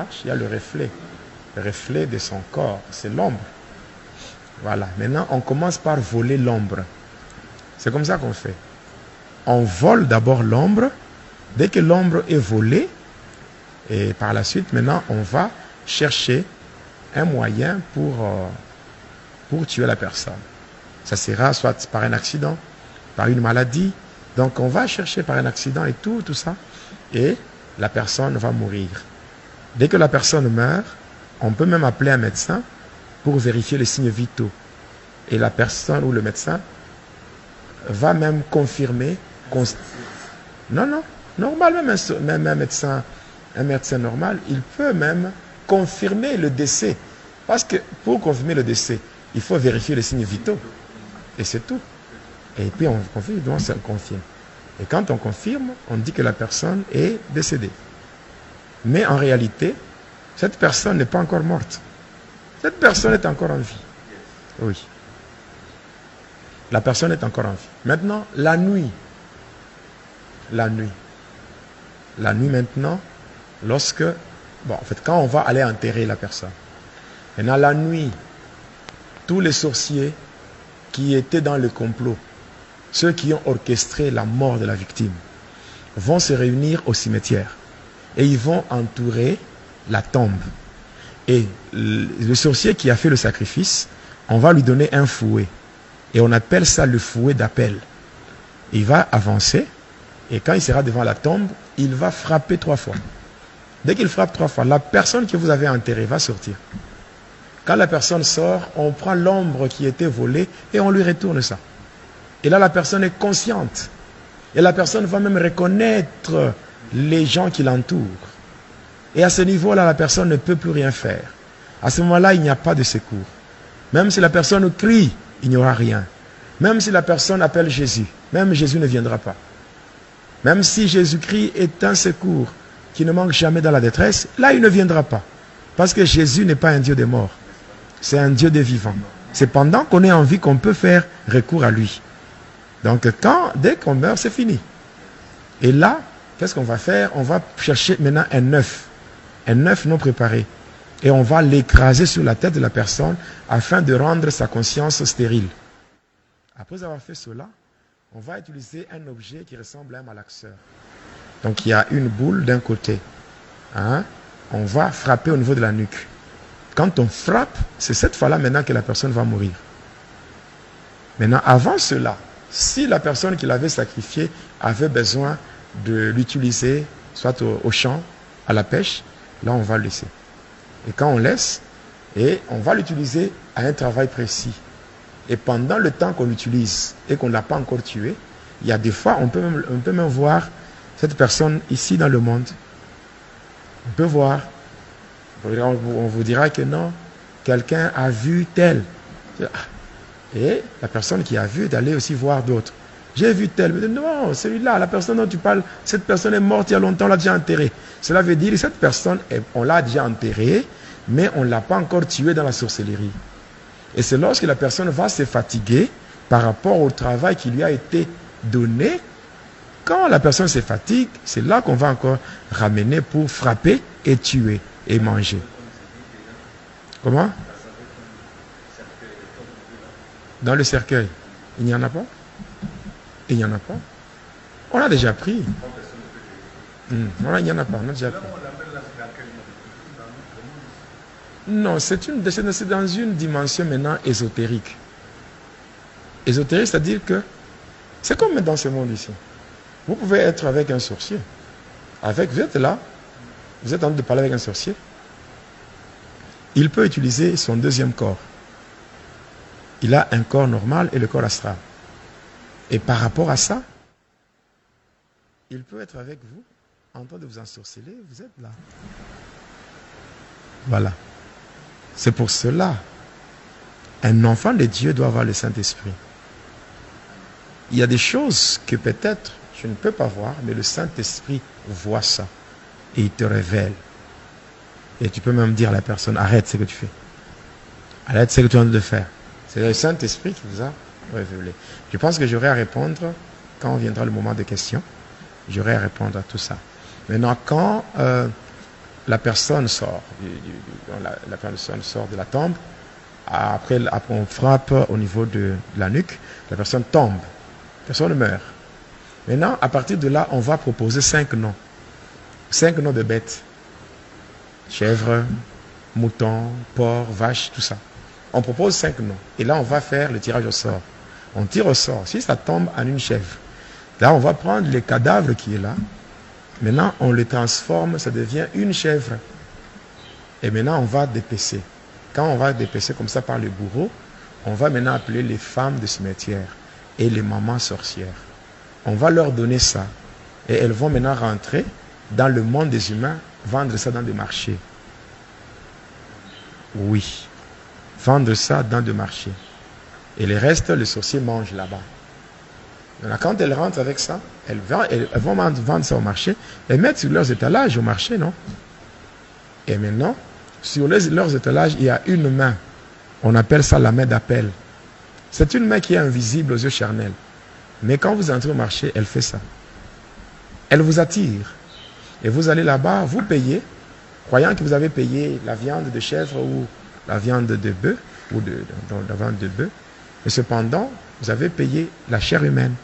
marche, il y a le reflet de son corps, c'est l'ombre. Voilà, maintenant on commence par voler l'ombre. C'est comme ça qu'on fait. On vole d'abord l'ombre. Dès que l'ombre est volée, et par la suite, maintenant, on va chercher un moyen pour tuer la personne. Ça sera soit par un accident, par une maladie. Donc, on va chercher par un accident et tout ça. Et la personne va mourir. Dès que la personne meurt, on peut même appeler un médecin pour vérifier les signes vitaux. Et la personne ou le médecin va même confirmer. Non, normal, même un médecin normal, il peut même confirmer le décès. Parce que pour confirmer le décès, il faut vérifier les signes vitaux. Et c'est tout. Et puis on confirme, donc on confirme. Et quand on confirme, on dit que la personne est décédée. Mais en réalité, cette personne n'est pas encore morte. Cette personne est encore en vie. Oui. La personne est encore en vie. Maintenant, la nuit. La nuit maintenant, quand on va aller enterrer la personne. Maintenant, la nuit, tous les sorciers qui étaient dans le complot, ceux qui ont orchestré la mort de la victime, vont se réunir au cimetière et ils vont entourer la tombe. Et le sorcier qui a fait le sacrifice, on va lui donner un fouet. Et on appelle ça le fouet d'appel. Il va avancer. Et quand il sera devant la tombe, il va frapper 3 fois. Dès qu'il frappe 3 fois, la personne que vous avez enterrée va sortir. Quand la personne sort, on prend l'ombre qui était volée et on lui retourne ça. Et là, la personne est consciente. Et la personne va même reconnaître les gens qui l'entourent. Et à ce niveau-là, la personne ne peut plus rien faire. À ce moment-là, il n'y a pas de secours. Même si la personne crie, il n'y aura rien. Même si la personne appelle Jésus, même Jésus ne viendra pas. Même si Jésus-Christ est un secours qui ne manque jamais dans la détresse, là, il ne viendra pas. Parce que Jésus n'est pas un Dieu des morts. C'est un Dieu des vivants. C'est pendant qu'on est en vie qu'on peut faire recours à lui. Donc, dès qu'on meurt, c'est fini. Et là, qu'est-ce qu'on va faire? On va chercher maintenant un œuf non préparé. Et on va l'écraser sur la tête de la personne afin de rendre sa conscience stérile. Après avoir fait cela, on va utiliser un objet qui ressemble à un malaxeur. Donc il y a une boule d'un côté. On va frapper au niveau de la nuque. Quand on frappe, c'est cette fois-là maintenant que la personne va mourir. Maintenant, avant cela, si la personne qui l'avait sacrifié avait besoin de l'utiliser, soit au champ, à la pêche, là on va le laisser. Et quand on laisse, et on va l'utiliser à un travail précis. Et pendant le temps qu'on l'utilise et qu'on ne l'a pas encore tué, il y a des fois, on peut même voir cette personne ici dans le monde. On peut voir. On vous dira que non, quelqu'un a vu tel. Et la personne qui a vu est allée aussi voir d'autres. J'ai vu tel. Mais non, celui-là, la personne dont tu parles, cette personne est morte il y a longtemps, on l'a déjà enterrée. Cela veut dire que cette personne, on l'a déjà enterrée, mais on ne l'a pas encore tuée dans la sorcellerie. Et c'est lorsque la personne va se fatiguer par rapport au travail qui lui a été donné. Quand la personne se fatigue, c'est là qu'on va encore ramener pour frapper et tuer et manger. Comment? Dans le cercueil. Il n'y en a pas? Il n'y en a pas? On a déjà pris. Il n'y en a pas, on a déjà pris. Non, c'est dans une dimension maintenant ésotérique. Ésotérique, c'est-à-dire que c'est comme dans ce monde ici. Vous pouvez être avec un sorcier. Vous êtes là, vous êtes en train de parler avec un sorcier. Il peut utiliser son deuxième corps. Il a un corps normal et le corps astral. Et par rapport à ça, il peut être avec vous, en train de vous ensorceler, vous êtes là. Voilà. C'est pour cela, un enfant de Dieu doit avoir le Saint-Esprit. Il y a des choses que peut-être je ne peux pas voir, mais le Saint-Esprit voit ça. Et il te révèle. Et tu peux même dire à la personne, arrête ce que tu fais. Arrête ce que tu es en train de faire. C'est le Saint-Esprit qui vous a révélé. Je pense que j'aurai à répondre, quand viendra le moment de questions, j'aurai à répondre à tout ça. Maintenant, quand la personne sort, la personne sort de la tombe. Après, on frappe au niveau de la nuque, la personne tombe, la personne meurt. Maintenant, à partir de là, on va proposer 5 noms. 5 noms de bêtes. Chèvre, mouton, porc, vache, tout ça. On propose 5 noms. Et là, on va faire le tirage au sort. On tire au sort. Si ça tombe en une chèvre, là, on va prendre les cadavres qui est là. Maintenant, on les transforme, ça devient une chèvre. Et maintenant, on va dépecer. Quand on va dépecer comme ça par le bourreau, on va maintenant appeler les femmes de cimetière et les mamans sorcières. On va leur donner ça. Et elles vont maintenant rentrer dans le monde des humains, vendre ça dans des marchés. Oui. Vendre ça dans des marchés. Et le reste, le sorcier mange là-bas. Maintenant, quand elles rentrent avec ça, elles vont vendre ça au marché et mettre sur leurs étalages au marché, non? Et maintenant, sur leurs étalages, il y a une main. On appelle ça la main d'appel. C'est une main qui est invisible aux yeux charnels. Mais quand vous entrez au marché, elle fait ça. Elle vous attire. Et vous allez là-bas, vous payez, croyant que vous avez payé la viande de chèvre ou la viande de bœuf, ou la viande de bœuf. Mais cependant, vous avez payé la chair humaine.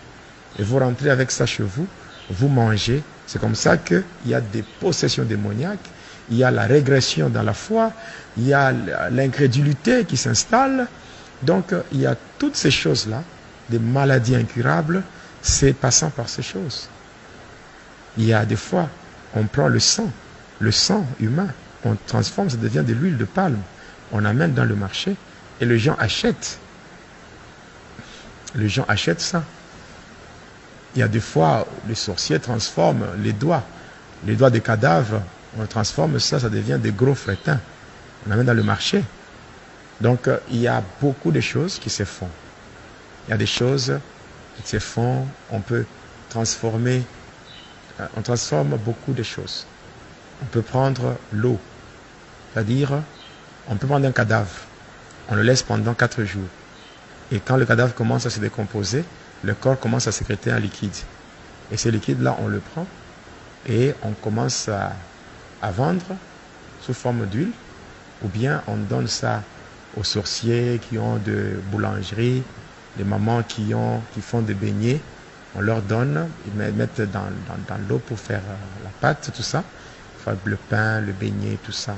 Et vous rentrez avec ça chez vous, vous mangez. C'est comme ça qu'il y a des possessions démoniaques, il y a la régression dans la foi, il y a l'incrédulité qui s'installe. Donc, il y a toutes ces choses-là, des maladies incurables, c'est passant par ces choses. Il y a des fois, on prend le sang humain, on transforme, ça devient de l'huile de palme, on amène dans le marché et les gens achètent. Les gens achètent ça. Il y a des fois, les sorciers transforment les doigts des cadavres, on transforme ça, ça devient des gros frétins. On amène dans le marché. Donc, il y a beaucoup de choses qui se font. Il y a des choses qui se font, on peut transformer, on transforme beaucoup de choses. On peut prendre l'eau, c'est-à-dire, on peut prendre un cadavre, on le laisse pendant 4 jours. Et quand le cadavre commence à se décomposer, le corps commence à sécréter un liquide. Et ce liquide-là, on le prend et on commence à vendre sous forme d'huile, ou bien on donne ça aux sorciers qui ont de boulangerie, les mamans qui font des beignets, on leur donne, ils mettent dans l'eau pour faire la pâte, tout ça, faire le pain, le beignet, tout ça.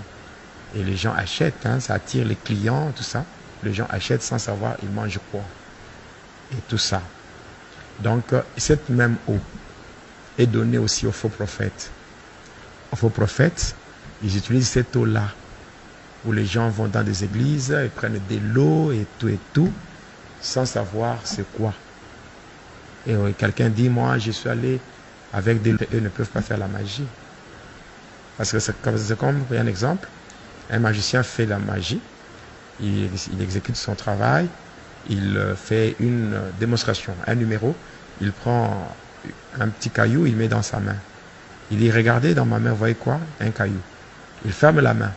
Et les gens achètent, hein, ça attire les clients, tout ça. Les gens achètent sans savoir ils mangent quoi. Et tout ça. Donc, cette même eau est donnée aussi aux faux prophètes. Aux faux prophètes, ils utilisent cette eau-là, où les gens vont dans des églises, ils prennent de l'eau et tout, sans savoir c'est quoi. Et quelqu'un dit, moi, je suis allé avec des... Eux ne peuvent pas faire la magie. Parce que c'est comme, un exemple, un magicien fait la magie, il exécute son travail, il fait une démonstration, un numéro, il prend un petit caillou, il met dans sa main. Il dit, regardez dans ma main, vous voyez quoi? Un caillou. Il ferme la main.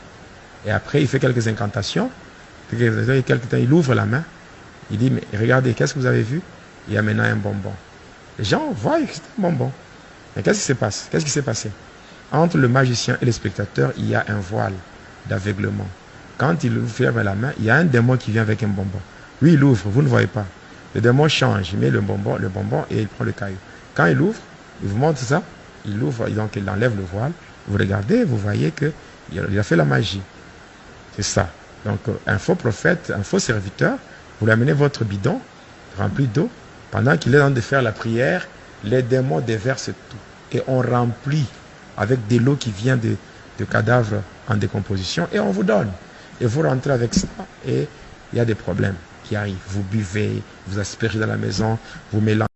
Et après, il fait quelques incantations. Il ouvre la main. Il dit, mais regardez, qu'est-ce que vous avez vu? Il y a maintenant un bonbon. Les gens voient que c'est un bonbon. Mais qu'est-ce qui se passe? Qu'est-ce qui s'est passé? Entre le magicien et le spectateur, il y a un voile d'aveuglement. Quand il ferme la main, il y a un démon qui vient avec un bonbon. Lui, il ouvre, vous ne voyez pas. Le démon change, il met le bonbon et il prend le caillou. Quand il ouvre, il vous montre ça, il ouvre, donc il enlève le voile. Vous regardez, vous voyez qu'il a fait la magie. C'est ça. Donc, un faux prophète, un faux serviteur, vous lui amenez votre bidon rempli d'eau. Pendant qu'il est en train de faire la prière, les démons déversent tout. Et on remplit avec de l'eau qui vient de cadavres en décomposition et on vous donne. Et vous rentrez avec ça et il y a des problèmes qui arrivent. Vous buvez, vous aspergez dans la maison, vous mélangez.